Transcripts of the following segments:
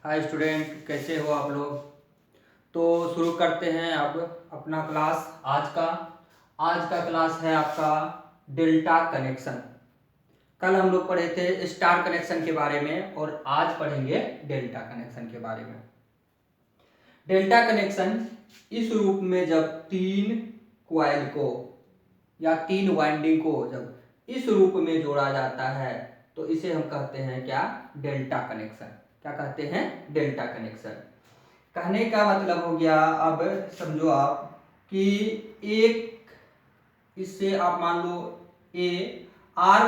Hi student, कैसे हो आप लोग। तो शुरू करते हैं अब अपना क्लास आज का क्लास है आपका डेल्टा कनेक्शन। कल हम लोग पढ़े थे स्टार कनेक्शन के बारे में और आज पढ़ेंगे डेल्टा कनेक्शन के बारे में। डेल्टा कनेक्शन इस रूप में जब तीन क्वाइल को या तीन वाइंडिंग को जब इस रूप में जोड़ा जाता है तो इसे हम कहते हैं क्या, डेल्टा कनेक्शन। क्या कहते हैं, डेल्टा कनेक्शन। कहने का मतलब हो गया, अब समझो आप कि एक इससे आप मान लो ए आर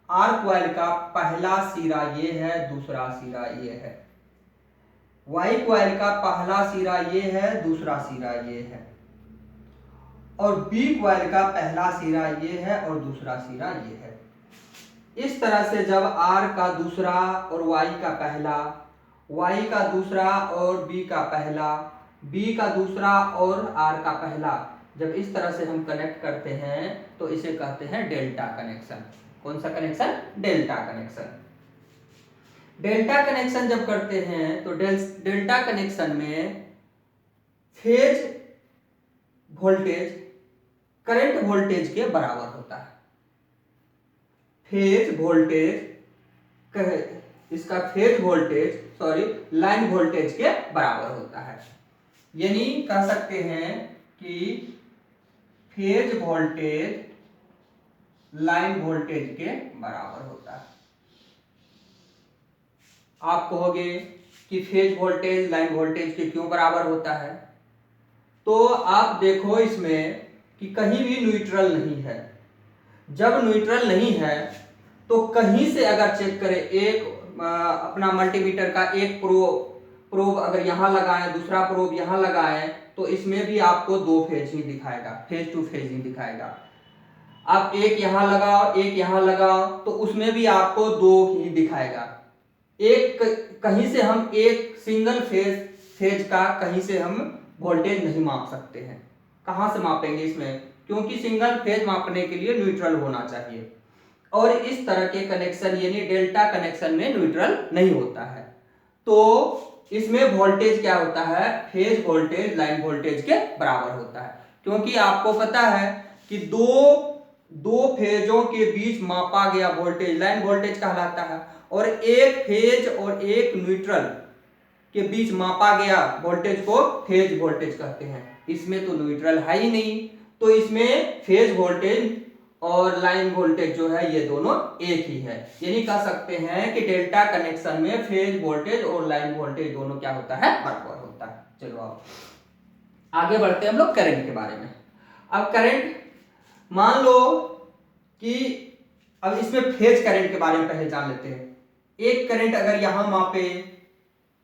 आर क्वाइल का पहला सिरा ये है, दूसरा सिरा ये है। वाई क्वाइल का पहला सिरा ये है, दूसरा सिरा ये है। और बी क्वाइल का पहला सिरा ये है और दूसरा सिरा ये है। इस तरह से जब आर का दूसरा और वाई का पहला, वाई का दूसरा और बी का पहला, बी का दूसरा और आर का पहला, जब इस तरह से हम कनेक्ट करते हैं तो इसे कहते हैं डेल्टा कनेक्शन। कौन सा connection, delta connection. Delta connection जब करते हैं तो डेल्टा कनेक्शन में फेज वोल्टेज करंट वोल्टेज के बराबर होता है। फेज वोल्टेज इसका फेज वोल्टेज लाइन वोल्टेज के बराबर होता है। यानी कह सकते हैं कि फेज वोल्टेज लाइन वोल्टेज के बराबर होता है। आप कहोगे कि फेज वोल्टेज लाइन वोल्टेज के क्यों बराबर होता है, तो आप देखो इसमें कि कहीं भी न्यूट्रल नहीं है। जब न्यूट्रल नहीं है तो कहीं से अगर चेक करें, एक अपना मल्टीमीटर का एक प्रोब अगर यहां लगाएं, दूसरा प्रोब यहां लगाएं, तो इसमें भी आपको दो फेज ही दिखाएगा, फेज टू फेज ही दिखाएगा। आप एक यहां लगाओ, एक यहां लगाओ, तो उसमें भी आपको दो ही दिखाएगा। एक कहीं से हम एक सिंगल फेज का कहीं से हम वोल्टेज नहीं माप सकते हैं। कहां से मापेंगे इसमें, क्योंकि सिंगल फेज मापने के लिए न्यूट्रल होना चाहिए। और इस तरह के कनेक्शन यानी डेल्टा कनेक्शन में न्यूट्रल नहीं होता है। तो इसमें वोल्टेज क्या होता है, फेज वोल्टेज लाइन वोल्टेज के बराबर होता है। क्योंकि आपको पता है कि दो फेजों के बीच मापा गया वोल्टेज लाइन वोल्टेज कहलाता है, और एक फेज और एक न्यूट्रल के बीच मापा गया वोल्टेज को फेज वोल्टेज कहते हैं। इसमें तो न्यूट्रल है ही नहीं, तो इसमें फेज वोल्टेज और लाइन वोल्टेज जो है ये दोनों एक ही है। यानी कह सकते हैं कि डेल्टा कनेक्शन में फेज वोल्टेज और लाइन वोल्टेज दोनों क्या होता है, बराबर होता है। चलो अब आगे बढ़ते हैं हम लोग करंट के बारे में। अब करंट मान लो कि अब इसमें फेज करंट के बारे में पहले जान लेते हैं। एक करंट अगर यहां मापे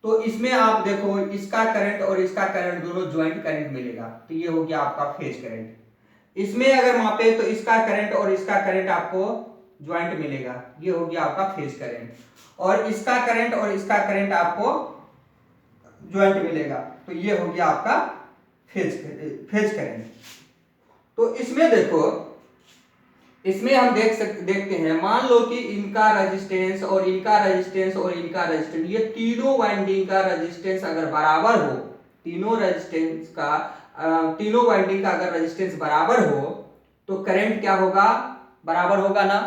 तो इसमें आप देखो इसका करंट और इसका करंट दोनों ज्वाइंट करंट मिलेगा, तो ये हो गया आपका फेज करंट। इसमें अगर मापे तो इसका करंट और इसका करंट आपको ज्वाइंट मिलेगा, ये हो गया आपका फेज करंट। और इसका करंट और इसका करंट आपको ज्वाइंट मिलेगा, तो ये हो गया आपका फेज करंट। तो इसमें देखो, इसमें हम देखते हैं, मान लो कि इनका रेजिस्टेंस और इनका रेजिस्टेंस और इनका रेजिस्टेंस, ये तीनों वाइंडिंग का रेजिस्टेंस अगर बराबर हो, तीनों वाइंडिंग का अगर रेजिस्टेंस बराबर हो तो करंट क्या होगा, बराबर होगा ना,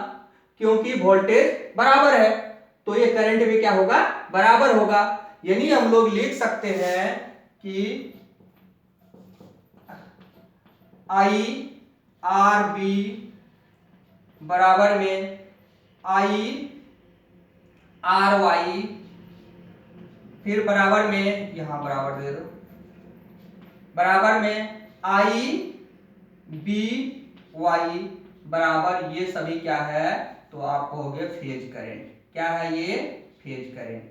क्योंकि वोल्टेज बराबर है तो ये करंट भी क्या होगा, बराबर होगा। यानी हम लोग लिख सकते हैं कि आई आर बी बराबर में आई आर वाई, फिर बराबर में यहां बराबर दे दो, बराबर में आई बी वाई बराबर, ये सभी क्या है, तो आप कहोगे फेज करंट। क्या है ये, फेज करंट।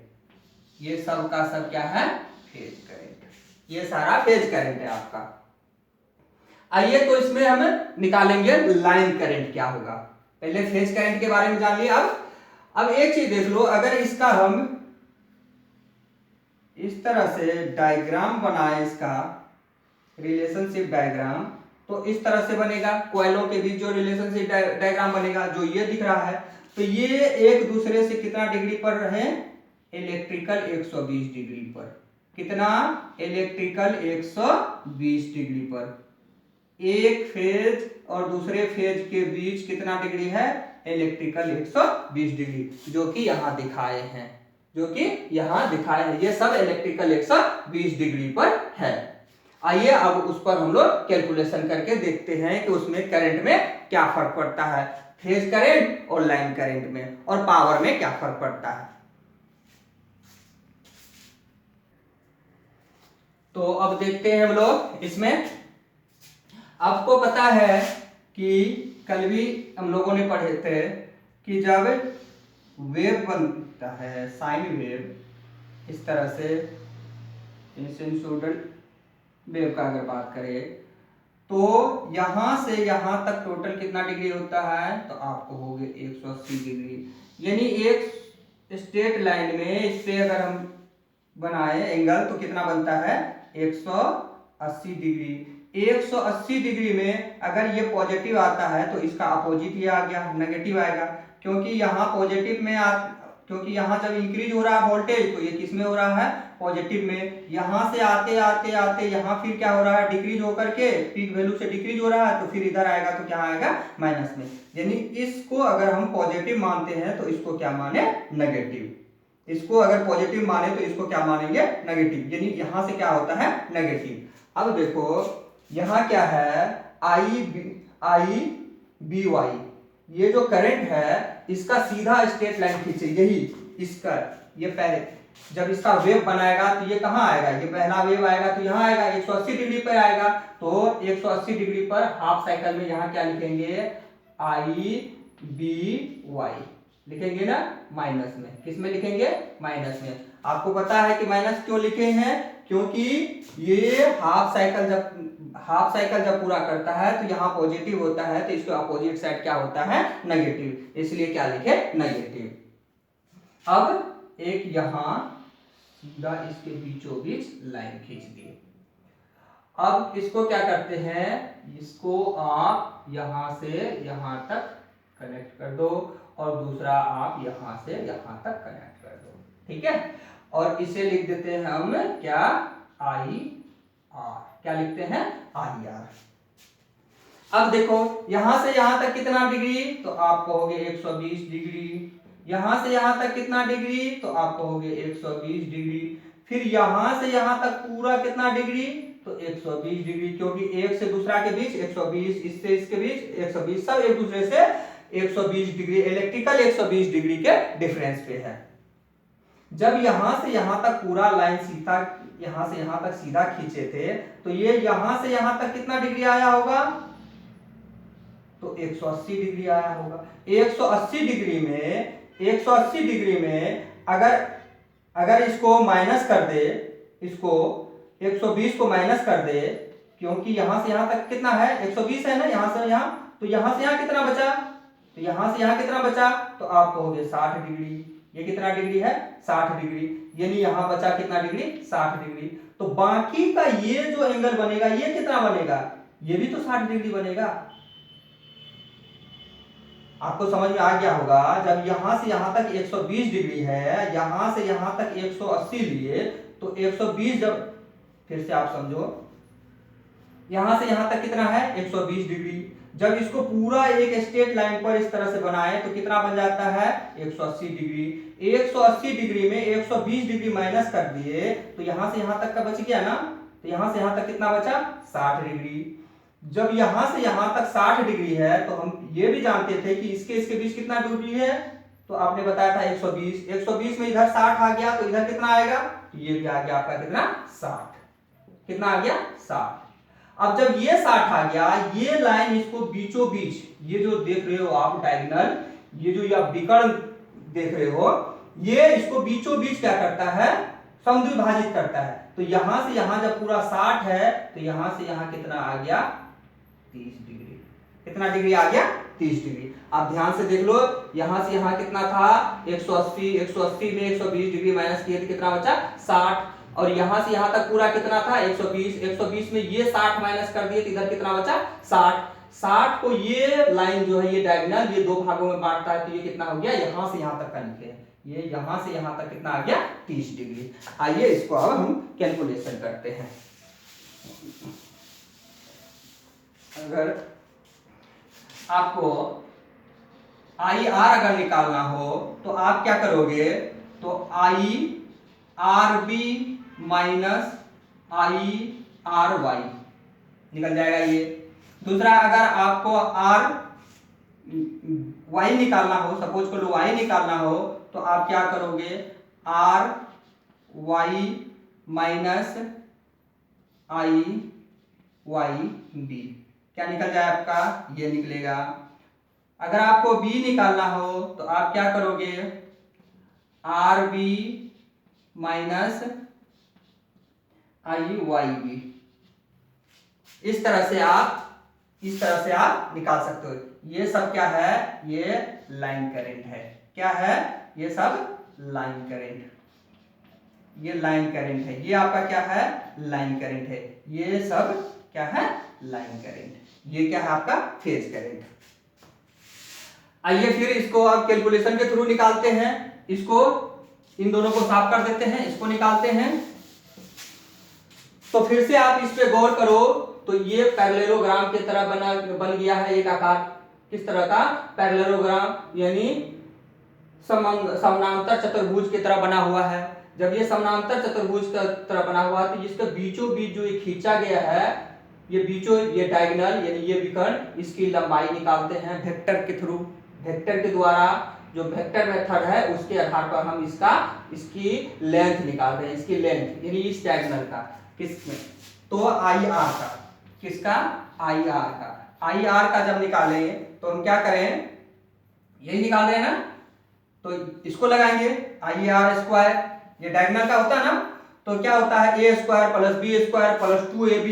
ये सब का सब क्या है, फेज करंट। ये सारा फेज करंट है आपका। आइए तो इसमें हम निकालेंगे लाइन करंट क्या होगा। पहले फेज करंट के बारे में जान लिया। अब एक चीज देख लो, अगर इसका हम इस तरह से डायग्राम बनाए, इसका रिलेशनशिप डायग्राम, तो इस तरह से बनेगा। कॉइलों के बीच जो रिलेशनशिप डायग्राम बनेगा, जो ये दिख रहा है, तो ये एक दूसरे से कितना डिग्री पर रहे, इलेक्ट्रिकल 120 डिग्री पर। कितना? इलेक्ट्रिकल 120 डिग्री पर। एक फेज और दूसरे फेज के बीच कितना डिग्री है? इलेक्ट्रिकल 120 डिग्री, जो कि यहां दिखाए हैं, जो कि यहां दिखाए हैं। ये सब इलेक्ट्रिकल 120 डिग्री पर है। आइए अब उस पर हम लोग कैलकुलेशन करके देखते हैं कि उसमें करंट में क्या फर्क पड़ता है, फेज करंट और लाइन करंट में, और पावर में क्या फर्क पड़ता है। तो अब देखते हैं हम लोग इसमें। आपको पता है कि कल भी हम लोगों ने पढ़े थे कि जब वेव बनता है, साइन वेव, इस तरह से सिनुसोइडल वेव का अगर बात करें तो यहां से यहां तक टोटल कितना डिग्री होता है? तो आपको हो गए 180 डिग्री। यानी एक स्ट्रेट लाइन में इससे अगर हम बनाए एंगल तो कितना बनता है? 180 डिग्री। 180 डिग्री में अगर ये पॉजिटिव आता है तो इसका अपोजिट ये आ गया, नेगेटिव आएगा। क्योंकि यहाँ पॉजिटिव में क्योंकि यहाँ जब इंक्रीज हो रहा है वोल्टेज तो ये किस में हो रहा है? पॉजिटिव में। यहाँ से आते आते आते यहाँ फिर क्या हो रहा है? डिक्रीज होकर के पीक वैल्यू से डिक्रीज हो रहा है, तो फिर इधर आएगा तो क्या आएगा? माइनस में। यानी इसको अगर हम पॉजिटिव मानते हैं तो इसको क्या माने? नेगेटिव। इसको अगर पॉजिटिव माने तो इसको क्या मानेंगे? नेगेटिव। यानी यहां से क्या होता है? नेगेटिव। अब देखो यहां क्या है? आई बी वाई, ये जो करंट है इसका सीधा स्ट्रेट लाइन खींचे, यही इसका, ये पहले जब इसका वेव बनाएगा तो ये कहां आएगा? ये पहला वेव आएगा तो यहां आएगा, 180 डिग्री पर आएगा। तो 180 डिग्री पर हाफ साइकिल में यहां क्या लिखेंगे? आई बी वाई लिखेंगे ना, माइनस में। किस में लिखेंगे? माइनस में। आपको पता है कि माइनस क्यों लिखे हैं? क्योंकि ये हाफ साइकिल जब पूरा करता है तो यहाँ पॉजिटिव होता है, तो इसके अपोजिट साइड क्या होता है? नेगेटिव। इसलिए क्या लिखे? नेगेटिव। अब एक यहां सीधा इसके बीचों बीच लाइन खींच दिए। अब इसको क्या करते हैं? इसको आप यहां से यहां तक कनेक्ट कर दो और दूसरा आप यहां से यहां तक कनेक्ट कर दो, ठीक है। और इसे लिख देते हैं हम क्या? I R. क्या लिखते हैं? I R. अब देखो यहां से यहां तक कितना डिग्री? तो आप कहोगे 120 डिग्री। यहां से यहां तक कितना डिग्री? तो आप कहोगे 120 डिग्री। फिर यहां से यहां तक पूरा कितना डिग्री? तो 120 डिग्री, क्योंकि एक से दूसरा के बीच 120, इससे इसके बीच 120, सब एक दूसरे से 120 डिग्री, इलेक्ट्रिकल 120 डिग्री के डिफरेंस पे है। जब यहां से यहां तक पूरा लाइन सीधा, यहां से यहां तक सीधा खींचे थे तो ये यहां से यहां तक कितना डिग्री आया होगा? तो 180 डिग्री आया होगा। 180 डिग्री में अगर इसको माइनस कर दे, इसको 120 को माइनस कर दे, क्योंकि यहां से यहां तक कितना है? 120 है ना, यहां से यहां, तो यहां से यहां कितना बचा? तो यहां से यहां कितना बचा? तो आप कहोगे 60 डिग्री। ये कितना डिग्री है? 60 डिग्री। यानी यहां बचा कितना डिग्री? 60 डिग्री। तो बाकी का ये जो एंगल बनेगा ये कितना बनेगा? ये भी तो 60 डिग्री बनेगा। आपको समझ में आ गया होगा। जब यहां से यहां तक 120 डिग्री है, यहां से यहां तक 180 लिए, तो 120 जब, फिर से आप समझो, यहां से यहां तक कितना है? 120 डिग्री। जब इसको पूरा एक स्ट्रेट लाइन पर इस तरह से बनाए तो कितना बन जाता है? 180 डिग्री। 180 डिग्री में 120 डिग्री माइनस कर दिए तो यहां से यहां तक का बच गया ना, तो यहां से यहां तक कितना बचा? 60 डिग्री। जब यहां से यहां तक 60 डिग्री है तो हम ये भी जानते थे कि इसके बीच कितना डिग्री है? तो आपने बताया था 120। 120 में इधर 60 आ गया तो इधर कितना आएगा? तो ये भी आ गया आपका कितना? 60। कितना आ गया? 60। अब जब ये 60 आ गया, ये लाइन इसको बीचों बीच, ये जो देख रहे हो आप डायगोनल, ये जो आप विकर्ण देख रहे हो, ये इसको बीचों बीच क्या करता है? समद्विभाजित करता है। तो यहां से यहां जब पूरा 60 है तो यहां से यहां कितना आ गया? 30 डिग्री। कितना डिग्री आ गया? 30 डिग्री। आप ध्यान से देख लो, यहां से यहां कितना था? 180। 180 में 120 डिग्री माइनस किए तो कितना बचा? 60। और यहां से यहां तक पूरा कितना था? 120। 120 में ये 60 माइनस कर दिए तो इधर कितना बचा? 60। 60 को ये लाइन जो है, ये डायगोनल, ये दो भागों में बांटता है तो ये कितना हो गया? यहां से यहां तक का लिखे, ये यहां से यहां तक कितना आ गया 30 डिग्री। आइए इसको अब हम कैलकुलेशन करते हैं। अगर आपको आई आर अगर निकालना हो तो आप क्या करोगे, तो I R B minus I R Y निकल जाएगा ये। दूसरा अगर आपको आर वाई निकालना हो, सपोज करो वाई निकालना हो, तो आप क्या करोगे, आर वाई माइनस आई वाई बी, क्या निकल जाए आपका, ये निकलेगा। अगर आपको बी निकालना हो तो आप क्या करोगे, are B minus I Y B. इस तरह से आप निकाल सकते हो। ये सब क्या है, ये लाइन करंट है। क्या है, ये सब लाइन करंट, ये लाइन करंट है। ये आपका क्या है, लाइन करंट है। ये सब क्या है, लाइन करंट। ये क्या है आपका फेज करंट। आइए फिर इसको आप कैलकुलेशन के थ्रू निकालते हैं। इसको इन दोनों को साफ कर देते हैं, इसको निकालते हैं। तो फिर से आप इस पे गौर करो, तो ये पैरेललोग्राम की तरह बन गया है एक आकार। किस तरह का, पैरेललोग्राम, यानी समानांतर चतुर्भुज की तरह बना हुआ है। जब ये समानांतर चतुर्भुज की तरह बना हुआ है तो इसके बीचों बीच जो ये खींचा गया है, ये डायगोनल यानी ये विकर्ण, इसकी लंबाई निकालते हैं वेक्टर के थ्रू। वेक्टर के द्वारा, जो वेक्टर मेथड है उसके आधार पर हम इसकी लेंथ निकालते हैं। इसकी लेंथ यानी इस डायगोनल का, किसमें, तो आई आर का, किसका, आई आर का। आई आर का जब निकालें तो हम क्या करें, यही निकाल रहे हैं ना, तो इसको लगाएंगे आई आर स्क्वायर, ये डायगोनल का होता है ना, तो क्या होता है A square plus B square plus 2ab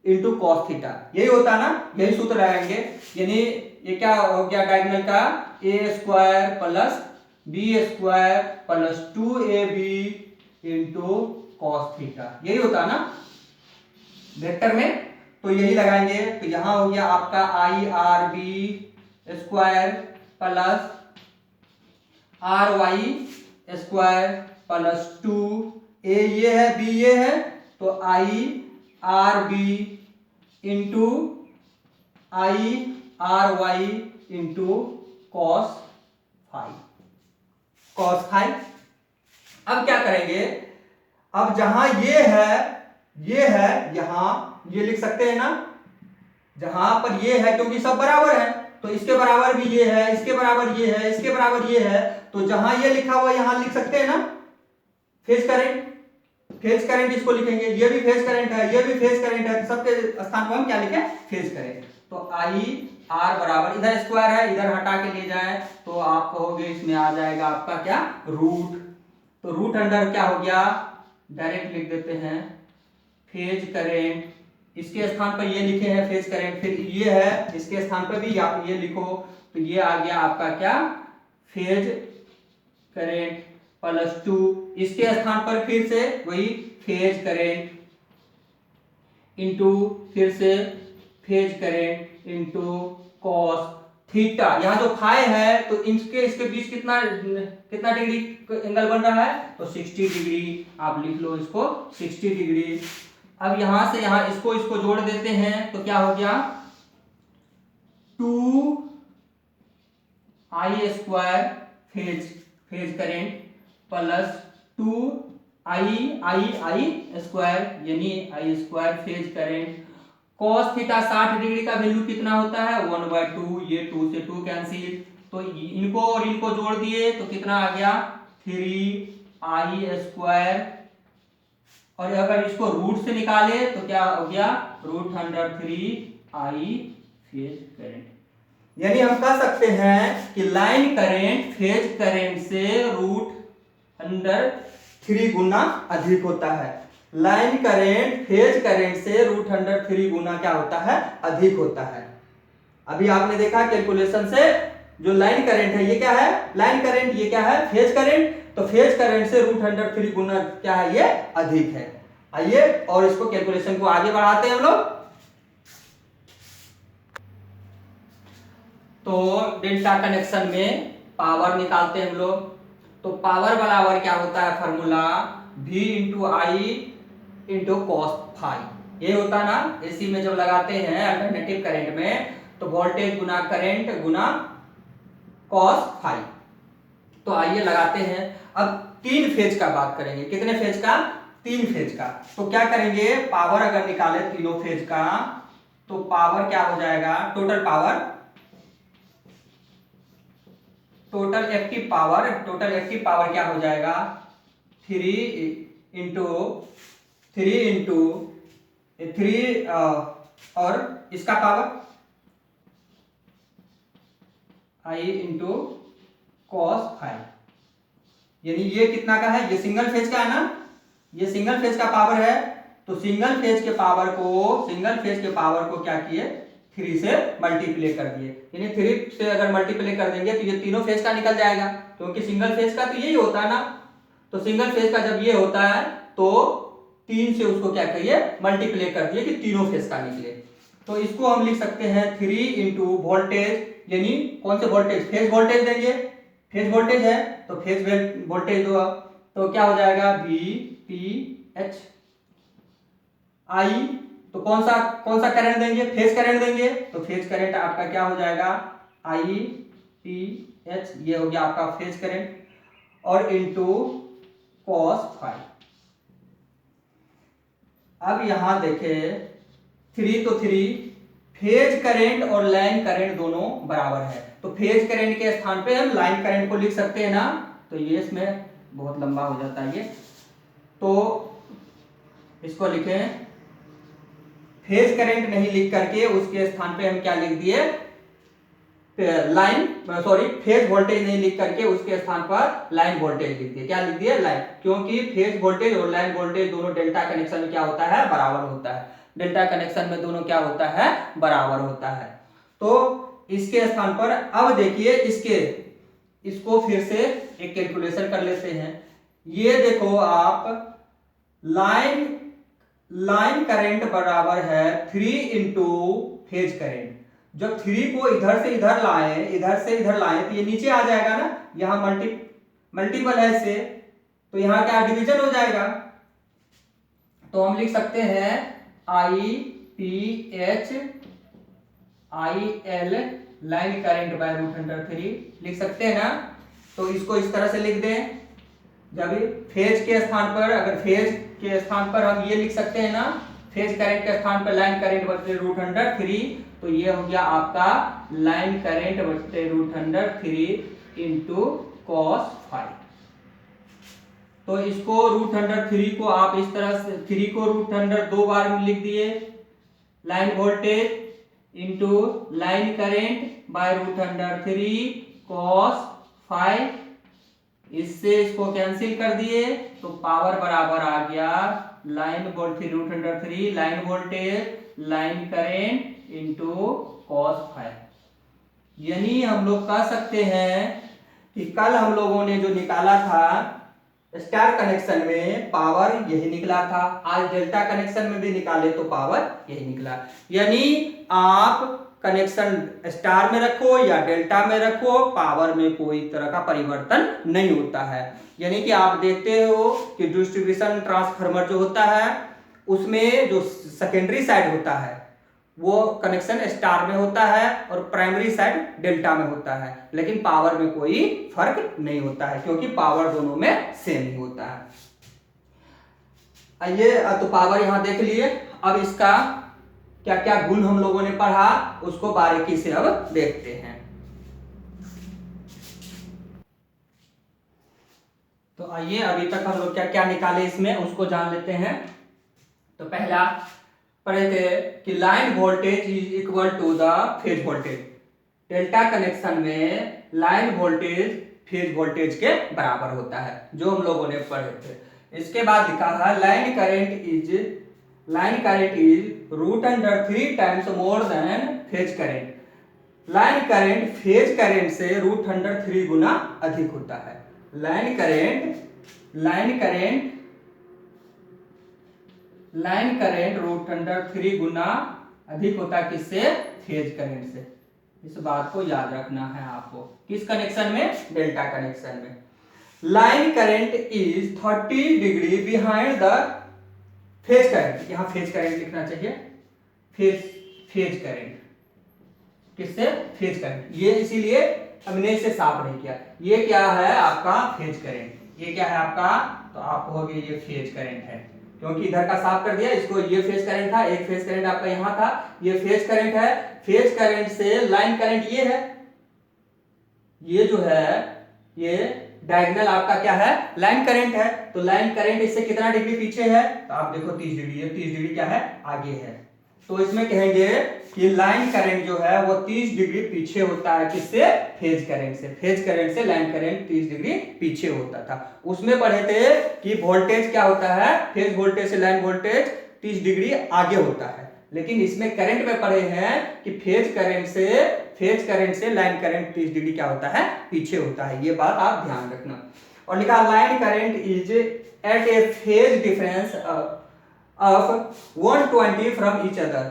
into cos theta, यही होता है ना, यही सूत्र लगाएंगे। यानी ये क्या हो गया डायगोनल का, A square plus B square plus 2ab into cos theta, यही होता है ना वेक्टर में। तो यही लगाएंगे। तो यहां हो गया आपका I R B square plus R Y square plus 2 A ये है, बी ये है, तो I R B into I R Y into cos five. अब क्या करेंगे, अब जहां ये है यहां ये लिख सकते हैं ना, जहां पर ये है, क्योंकि सब बराबर है, तो इसके बराबर भी ये है, इसके बराबर ये है, इसके बराबर ये है, तो जहां ये लिखा हुआ यहां लिख सकते हैं ना फेज करंट। फेज करंट इसको लिखेंगे, ये भी फेज करंट है, ये भी फेज करंट है, तो सबके स्थान पर हम क्या लिखें, फेज करंट। तो आई आर बराबर, इधर स्क्वायर है, इधर हटा के ले जाए तो आप कहोगे इसमें आ जाएगा आपका क्या, रूट। तो रूट अंडर क्या हो गया, डायरेक्ट लिख देते हैं फेज करंट, इसके स्थान पर ये लिखे हैं फेज करंट, फिर ये है इसके स्थान पर भी आप ये लिखो, तो ये आ गया आपका क्या, फेज करंट प्लस 2, इसके स्थान पर फिर से वही फेज करंट इंटू फिर से phase current into cos theta. यहाँ जो फाई है तो इसके बीच कितना डिग्री एंगल बन रहा है, तो 60 डिग्री आप लिख लो इसको, 60 डिग्री। अब यहां से यहां इसको जोड़ देते हैं तो क्या हो गया, 2 I square phase current plus 2 I square यानी I square phase current cos theta 60 degree का वैल्यू कितना होता है 1/2, ये 2 से 2 कैंसिल, तो इनको और इनको जोड़ दिए तो कितना आ गया 3 आई स्क्वायर, और अगर इसको रूट से निकाले तो क्या हो गया √3 आई फेज करंट। यानी हम कह सकते हैं कि लाइन करंट फेज करंट से √3 गुना अधिक होता है। लाइन करंट फेज करंट से √3 गुना क्या होता है, अधिक होता है। अभी आपने देखा कैलकुलेशन से, जो लाइन करंट है ये क्या है, लाइन करंट, ये क्या है फेज करंट, तो फेज करंट से √3 गुना क्या है, ये अधिक है। आइए और इसको कैलकुलेशन को आगे बढ़ाते हैं हम लोग। तो डेल्टा कनेक्शन में पावर निकालते हैं हम लोग। तो पावर बराबर क्या होता है फॉर्मूला, V इंटू आई इंटू कॉस फाई। ये होता ना एसी में जब लगाते हैं अल्टरनेटिव करंट में, तो वोल्टेज गुना करंट गुना कॉस फाई। तो आइए लगाते हैं। अब 3 फेज का बात करेंगे। कितने फेज का? 3 फेज का। तो क्या करेंगे, पावर अगर निकाले तीनों फेज का, तो पावर क्या हो जाएगा, total power, total active power क्या हो जाएगा, 3 और इसका पावर आई इंटू कॉस फाइव। यानी ये कितना का है, ये सिंगल फेज का है ना, ये सिंगल फेज का पावर है। तो सिंगल फेज के पावर को क्या किए, 3 से मल्टीप्लाई कर दिए। यानी 3 से अगर मल्टीप्लाई कर देंगे तो ये तीनों फेज का निकल जाएगा, क्योंकि सिंगल फेज का तो यही होता है ना। तो सिंगल फेज का जब ये होता है तो 3 से उसको क्या करिए, मल्टीप्लाई कर दिए कि तीनों फेज का निकले। तो इसको हम लिख सकते हैं 3 इंटू वोल्टेज, यानी कौन से वोल्टेज, फेज वोल्टेज देंगे, फेज वोल्टेज है तो फेज वोल्टेज दो। तो क्या हो जाएगा, वी पी एच आई। तो कौन सा करंट देंगे, फेज करंट देंगे। तो फेज करंट आपका क्या हो जाएगा, आई पी एच, ये हो गया आपका फेज करंट, और इंटू कॉस फाइव। अब यहां देखें 3 तो 3, फेज करंट और लाइन करंट दोनों बराबर है। तो फेज करंट के स्थान पे हम लाइन करंट को लिख सकते हैं ना। तो ये इसमें बहुत लंबा हो जाता है ये, तो इसको लिखें, फेज करंट नहीं लिख करके उसके स्थान पे हम क्या लिख दिए, फेज वोल्टेज नहीं लिख करके उसके स्थान पर लाइन वोल्टेज लिख दिए। क्या लिख दिए, लाइन, क्योंकि फेज वोल्टेज और लाइन वोल्टेज दोनों डेल्टा कनेक्शन में क्या होता है, बराबर होता है। डेल्टा कनेक्शन में दोनों क्या होता है, बराबर होता है। तो इसके स्थान पर अब देखिए, इसको फिर से एक कैलकुलेशन कर लेते हैं। ये देखो आप, लाइन करंट बराबर है 3 इंटू फेज करंट। जब 3 को इधर से इधर लाए तो ये नीचे आ जाएगा ना, यहां मल्टीपल है इससे, तो यहां क्या डिवीजन हो जाएगा। तो हम लिख सकते हैं I P H I L line current by √3 लिख सकते हैं ना। तो इसको इस तरह से लिख दें, जब फेज के स्थान पर, अगर फेज के स्थान पर हम ये लिख सकते हैं ना, फेज करंट के स्थान पर लाइन करंट बटे √3, तो ये हो गया आपका लाइन करंट बटे √3 इंटू कॉस फाइव। तो इसको √3 को आप इस तरह से, 3 को √3 2 बार में लिख दिए, line voltage into line current by √3 cos five. इससे इसको कैंसिल कर दिए तो पावर बराबर आ गया line voltage √3 line voltage line current into cos five. यानी हम लोग कह सकते हैं कि कल हम लोगों ने जो निकाला था स्टार कनेक्शन में, पावर यही निकला था। आज डेल्टा कनेक्शन में भी निकाले तो पावर यही निकला। यानी आप कनेक्शन स्टार में रखो या डेल्टा में रखो, पावर में कोई तरह का परिवर्तन नहीं होता है। यानी कि आप देखते हो कि डिस्ट्रीब्यूशन ट्रांसफार्मर जो होता है उसमें जो सेकेंडरी साइड होता है वो कनेक्शन स्टार में होता है और प्राइमरी साइड डेल्टा में होता है, लेकिन पावर में कोई फर्क नहीं होता है, क्योंकि पावर दोनों में सेम ही होता है। आइए, तो पावर यहां देख लिए। अब इसका क्या क्या गुण हम लोगों ने पढ़ा उसको बारीकी से अब देखते हैं। तो आइए, अभी तक हम लोग क्या क्या निकाले इसमें उसको जान लेते हैं। तो पहला पढ़े थे कि line voltage is equal to the phase voltage. Delta connection में लाइन वोल्टेज फेज वोल्टेज के बराबर होता है, जो हम लोगों ने पढ़े थे। इसके बाद लिखा है line current is √3 times more than phase current. Line current phase current से √3 गुना अधिक होता है। लाइन करंट √3 गुना अधिक होता है किससे, फेज करंट से। इस बात को याद रखना है आपको। किस कनेक्शन में, डेल्टा कनेक्शन में। Line current is 30 degree behind the phase current. यहां फेज करंट लिखना चाहिए, फेज करंट, किससे? Phase current. ये इसीलिए हमने इसे साफ नहीं किया। ये क्या है आपका? Phase current. ये क्या है आपका? तो आप कहोगे ये फेज करंट है, क्योंकि इधर का साफ कर दिया इसको। ये फेज करंट था, एक फेज करंट आपका यहां था, ये फेज करंट है। फेज करंट से लाइन करंट ये है, ये जो है ये डायगोनल आपका क्या है? लाइन करंट है। तो लाइन करंट इससे कितना डिग्री पीछे है? तो आप देखो 30 डिग्री है, 30 डिग्री क्या है? आगे है। तो इसमें कहेंगे कि लाइन करंट जो है वो 30 डिग्री पीछे होता है, किससे? फेज करंट से। फेज करंट से लाइन करंट 30 डिग्री पीछे होता था। उसमें पढ़े थे कि वोल्टेज क्या होता है? फेज वोल्टेज से लाइन वोल्टेज 30 डिग्री आगे होता है। लेकिन इसमें करंट में पढ़े हैं कि फेज करंट से लाइन करंट 30 डिग्री क्या होता है? पीछे होता है। ये बात आप ध्यान रखना। और लिखा line current is at a phase difference of 120 from each other.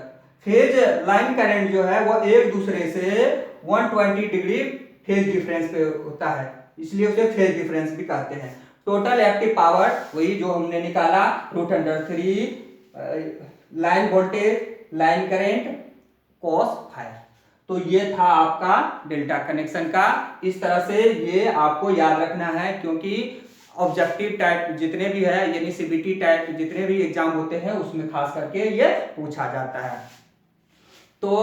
Phase line current जो है वो एक दूसरे से 120 डिग्री फेज डिफरेंस पे होता है, इसलिए उसे फेज डिफरेंस भी कहते हैं। टोटल एक्टिव पावर वही जो हमने निकाला √3 line voltage line current cos phi. तो ये था आपका डेल्टा कनेक्शन का। इस तरह से ये आपको याद रखना है, क्योंकि ऑब्जेक्टिव टाइप जितने भी है यानी सीबीटी टाइप जितने भी एग्जाम होते हैं उसमें खास करके ये पूछा जाता है। तो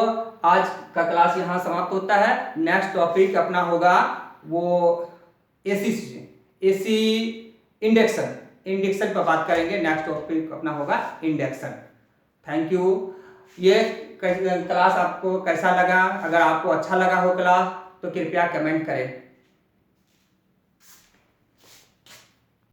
आज का क्लास यहाँ समाप्त होता है। नेक्स्ट टॉपिक अपना होगा वो एसी इंडक्शन पर बात करेंगे। नेक्स्ट टॉपिक अपना होगा इंडक्शन। Thank you. ये क्लास आपको कैसा लगा? अगर आपको अच्छा लगा हो क्लास तो कृपया कमेंट करें।